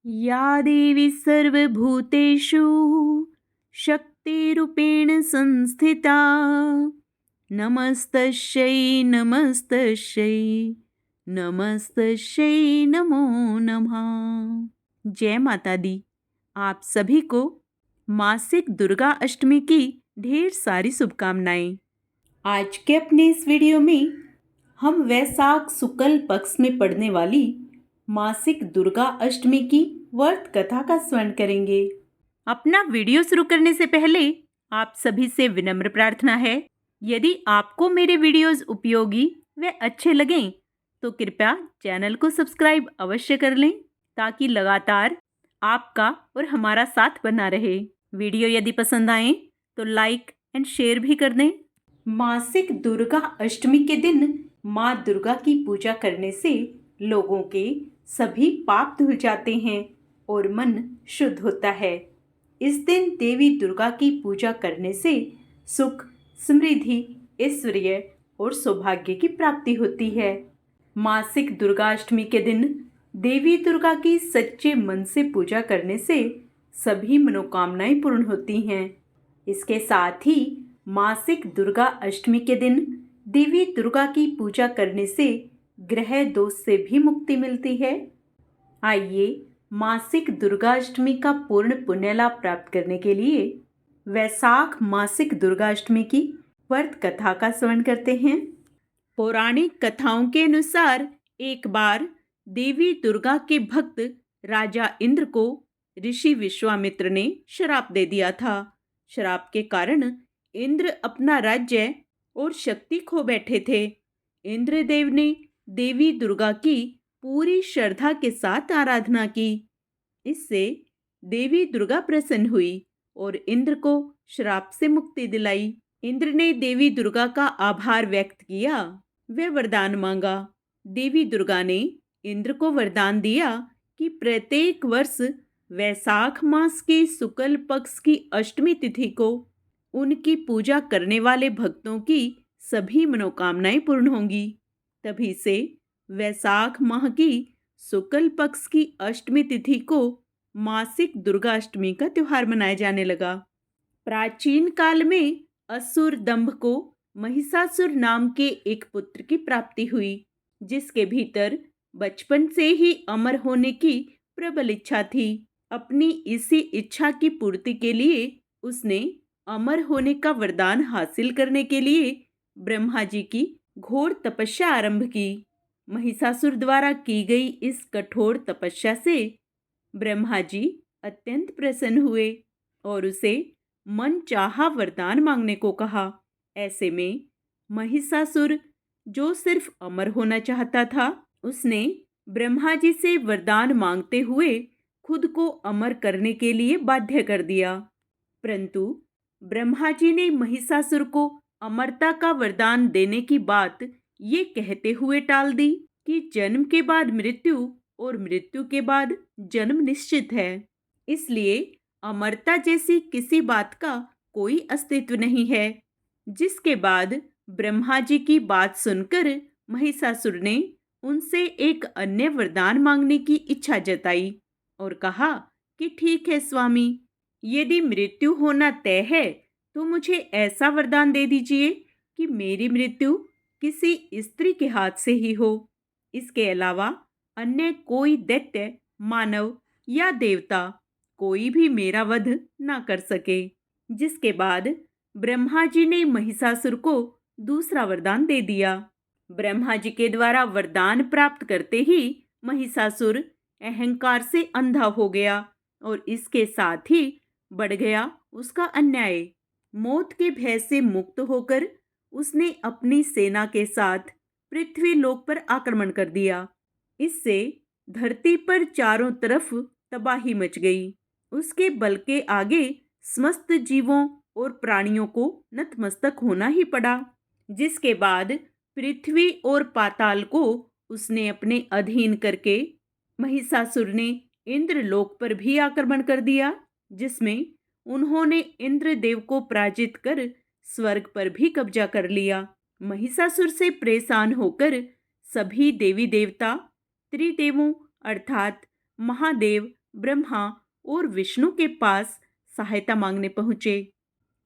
या देवी सर्वभूतेषु शक्तिरूपेण संस्थिता नमस्तस्यै नमस्तस्यै नमस्तस्यै नमो नमः। जय माता दी। आप सभी को मासिक दुर्गा अष्टमी की ढेर सारी शुभकामनाएं। आज के अपने इस वीडियो में हम वैशाख शुक्ल पक्ष में पड़ने वाली मासिक दुर्गा अष्टमी की व्रत कथा का स्मरण करेंगे। अपना वीडियो शुरू करने से पहले आप सभी से विनम्र प्रार्थना है, यदि आपको मेरे वीडियोस उपयोगी व अच्छे लगें तो कृपया चैनल को सब्सक्राइब अवश्य कर लें, ताकि लगातार आपका और हमारा साथ बना रहे। वीडियो यदि पसंद आए तो लाइक एंड शेयर भी कर दें। मासिक दुर्गा अष्टमी के दिन माँ दुर्गा की पूजा करने से लोगों के सभी पाप धुल जाते हैं और मन शुद्ध होता है। इस दिन देवी दुर्गा की पूजा करने से सुख, समृद्धि, ऐश्वर्य और सौभाग्य की प्राप्ति होती है। मासिक दुर्गा अष्टमी के दिन देवी दुर्गा की सच्चे मन से पूजा करने से सभी मनोकामनाएं पूर्ण होती हैं। इसके साथ ही मासिक दुर्गा अष्टमी के दिन देवी दुर्गा की पूजा करने से ग्रह दोष से भी मुक्ति मिलती है। आइए मासिक दुर्गा अष्टमी का पूर्ण पुण्य लाभ प्राप्त करने के लिए वैशाख मासिक दुर्गा अष्टमी की व्रत कथा का स्मरण करते हैं। पौराणिक कथाओं के अनुसार एक बार देवी दुर्गा के भक्त राजा इंद्र को ऋषि विश्वामित्र ने श्राप दे दिया था। श्राप के कारण इंद्र अपना राज्य और शक्ति खो बैठे थे। इंद्रदेव ने देवी दुर्गा की पूरी श्रद्धा के साथ आराधना की। इससे देवी दुर्गा प्रसन्न हुई और इंद्र को श्राप से मुक्ति दिलाई। इंद्र ने देवी दुर्गा का आभार व्यक्त किया व वरदान मांगा। देवी दुर्गा ने इंद्र को वरदान दिया कि प्रत्येक वर्ष वैशाख मास के शुक्ल पक्ष की अष्टमी तिथि को उनकी पूजा करने वाले भक्तों की सभी मनोकामनाएं पूर्ण होंगी। तभी से वैशाख माह की शुक्ल पक्ष की अष्टमी तिथि को मासिक दुर्गा अष्टमी का त्योहार मनाया जाने लगा। प्राचीन काल में असुर दंभ को महिषासुर नाम के एक पुत्र की प्राप्ति हुई, जिसके भीतर बचपन से ही अमर होने की प्रबल इच्छा थी। अपनी इसी इच्छा की पूर्ति के लिए उसने अमर होने का वरदान हासिल करने के लिए ब्रह्मा जी की घोर तपस्या आरंभ की। महिषासुर द्वारा की गई इस कठोर तपस्या से ब्रह्मा जी अत्यंत प्रसन्न हुए और उसे मन चाहा वरदान मांगने को कहा। ऐसे में महिषासुर, जो सिर्फ अमर होना चाहता था, उसने ब्रह्मा जी से वरदान मांगते हुए खुद को अमर करने के लिए बाध्य कर दिया। परंतु ब्रह्मा जी ने महिषासुर को अमरता का वरदान देने की बात ये कहते हुए टाल दी कि जन्म के बाद मृत्यु और मृत्यु के बाद जन्म निश्चित है, इसलिए अमरता जैसी किसी बात का कोई अस्तित्व नहीं है। जिसके बाद ब्रह्मा जी की बात सुनकर महिषासुर ने उनसे एक अन्य वरदान मांगने की इच्छा जताई और कहा कि ठीक है स्वामी, यदि मृत्यु होना तय है तो मुझे ऐसा वरदान दे दीजिए कि मेरी मृत्यु किसी स्त्री के हाथ से ही हो। इसके अलावा अन्य कोई दैत्य, मानव या देवता कोई भी मेरा वध ना कर सके। जिसके बाद ब्रह्मा जी ने महिषासुर को दूसरा वरदान दे दिया। ब्रह्मा जी के द्वारा वरदान प्राप्त करते ही महिषासुर अहंकार से अंधा हो गया और इसके साथ ही बढ़ गया उसका अन्याय। मौत के भय से मुक्त होकर उसने अपनी सेना के साथ पृथ्वी लोक पर आक्रमण कर दिया। इससे धरती पर चारों तरफ तबाही मच गई। उसके बल के आगे समस्त जीवों और प्राणियों को नतमस्तक होना ही पड़ा। जिसके बाद पृथ्वी और पाताल को उसने अपने अधीन करके महिषासुर ने इंद्रलोक पर भी आक्रमण कर दिया, जिसमें उन्होंने इंद्रदेव को पराजित कर स्वर्ग पर भी कब्जा कर लिया। महिषासुर से परेशान होकर सभी देवी देवता त्रिदेवों अर्थात महादेव, ब्रह्मा और विष्णु के पास सहायता मांगने पहुंचे।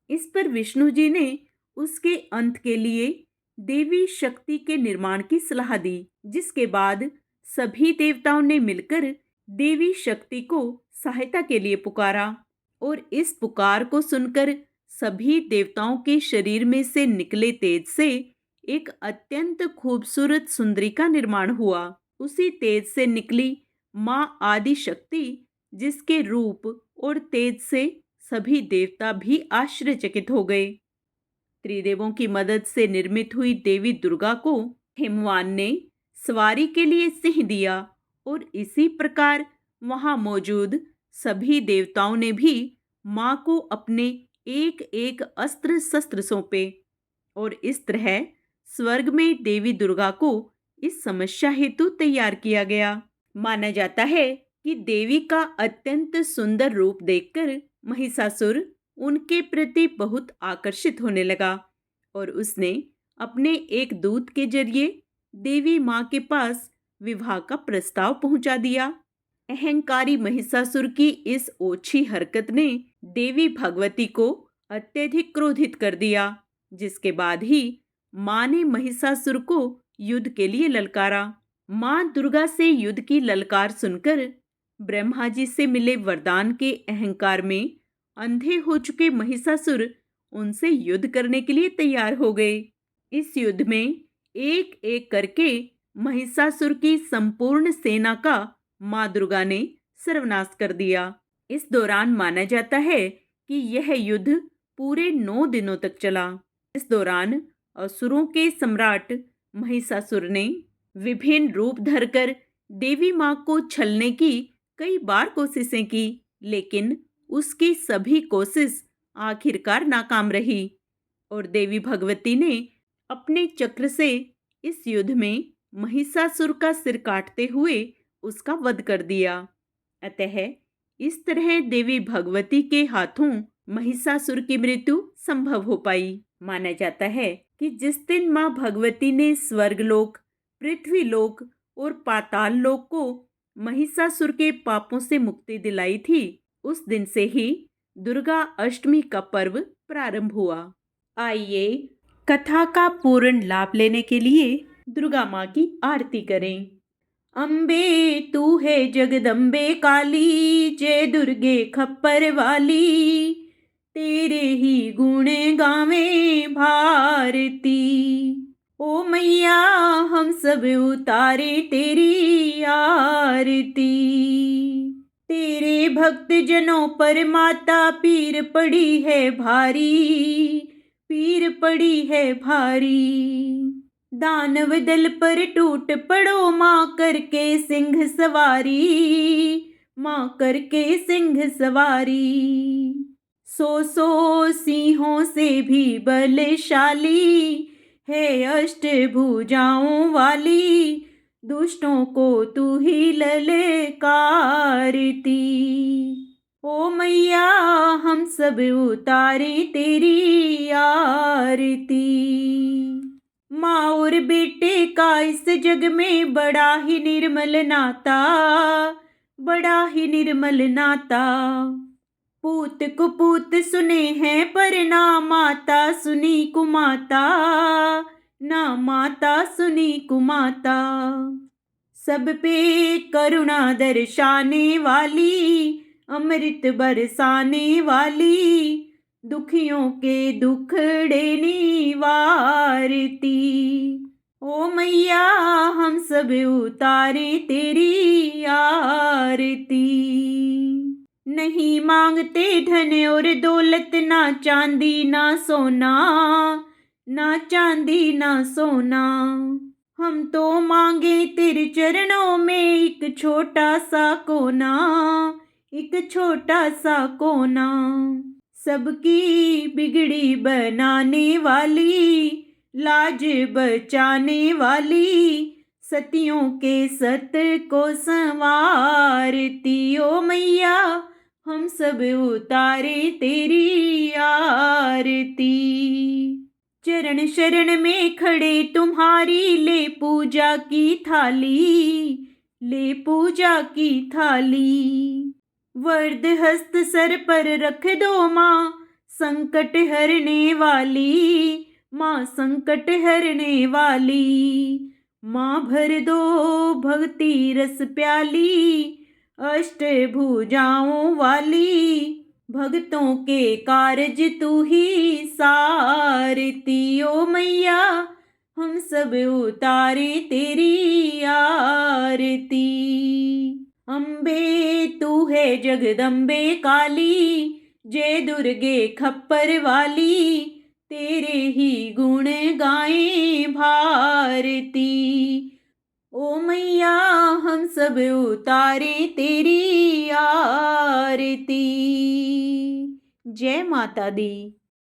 इस पर विष्णु जी ने उसके अंत के लिए देवी शक्ति के निर्माण की सलाह दी, जिसके बाद सभी देवताओं ने मिलकर देवी शक्ति को सहायता के लिए पुकारा। और इस पुकार को सुनकर सभी देवताओं के शरीर में से निकले तेज से एक अत्यंत खूबसूरत सुंदरी का निर्माण हुआ। उसी तेज से निकली माँ आदि शक्ति, जिसके रूप और तेज से सभी देवता भी आश्चर्यचकित हो गए। त्रिदेवों की मदद से निर्मित हुई देवी दुर्गा को हिमवान ने सवारी के लिए सिंह दिया और इसी प्रकार वहां मौजूद सभी देवताओं ने भी मां को अपने एक एक अस्त्र शस्त्र सौंपे और इस तरह स्वर्ग में देवी दुर्गा को इस समस्या हेतु तैयार किया गया। माना जाता है कि देवी का अत्यंत सुंदर रूप देखकर महिषासुर उनके प्रति बहुत आकर्षित होने लगा और उसने अपने एक दूत के जरिए देवी माँ के पास विवाह का प्रस्ताव पहुंचा दिया। अहंकारी महिषासुर की इस ओछी हरकत ने देवी भगवती को अत्यधिक क्रोधित कर दिया, जिसके बाद ही माँ ने महिषासुर को युद्ध के लिए ललकारा। माँ दुर्गा से युद्ध की ललकार सुनकर ब्रह्मा जी से मिले वरदान के अहंकार में अंधे हो चुके महिषासुर उनसे युद्ध करने के लिए तैयार हो गए। इस युद्ध में एक एक करके महिषासुर की संपूर्ण सेना का माँ दुर्गा ने सर्वनाश कर दिया। इस दौरान माना जाता है कि यह युद्ध पूरे 9 दिनों तक चला। इस दौरान असुरों के सम्राट महिषासुर ने विभिन्न रूप धरकर देवी माँ को छलने की कई बार कोशिशें की, लेकिन उसकी सभी कोशिश आखिरकार नाकाम रही और देवी भगवती ने अपने चक्र से इस युद्ध में महिषासुर का सिर काटते हुए उसका वध कर दिया। अतः इस तरह देवी भगवती के हाथों महिषासुर की मृत्यु संभव हो पाई। माना जाता है कि जिस दिन माँ भगवती ने स्वर्गलोक, पृथ्वीलोक और पाताल लोक को महिषासुर के पापों से मुक्ति दिलाई थी, उस दिन से ही दुर्गा अष्टमी का पर्व प्रारंभ हुआ। आइए कथा का पूर्ण लाभ लेने के लिए दुर्गा माँ की आरती करें। अम्बे तू है जगदम्बे काली, जय दुर्गे खप्पर वाली, तेरे ही गुण गावे भारती। ओ मैया हम सब उतारे तेरी आरती, तेरे भक्त जनों पर माता पीर पड़ी है भारी, पीर पड़ी है भारी। दानव दल पर टूट पड़ो माँ करके सिंह सवारी, माँ करके सिंह सवारी। सौ सिंहों से भी बलशाली है अष्टभुजाओं वाली, दुष्टों को तू ही ललकारती। ओ मैया हम सब उतारे तेरी आरती। माँ और बेटे का इस जग में बड़ा ही निर्मल नाता, बड़ा ही निर्मल नाता। पूत कुपूत सुने हैं पर ना माता सुनी कुमाता, ना माता सुनी कुमाता। सब पे करुणा दर्शाने वाली, अमृत बरसाने वाली, दुखियों के दुखड़े निवारती। ओ मैया हम सब उतारे तेरी आरती। नहीं मांगते धन और दौलत, ना चांदी ना सोना, ना चांदी ना सोना। हम तो मांगे तेरे चरणों में एक छोटा सा कोना, एक छोटा सा कोना। सबकी बिगड़ी बनाने वाली, लाज बचाने वाली, सतियों के सत को संवारती। ओ मैया हम सब उतारे तेरी आरती। चरण शरण में खड़े तुम्हारी, ले पूजा की थाली, ले पूजा की थाली। वरद हस्त सर पर रख दो माँ, संकट हरने वाली, माँ संकट हरने वाली। माँ भर दो भक्ति रस प्याली, अष्ट भुजाओं वाली। भक्तों के कारज तू ही सारती, ओ मैया हम सब उतारे तेरी आरती। अम्बे तू है जगदम्बे काली, जय दुर्गे खप्पर वाली। तेरे ही गुण गाएं भारती, ओ मैया हम सब उतारे तेरी आरती। जय माता दी।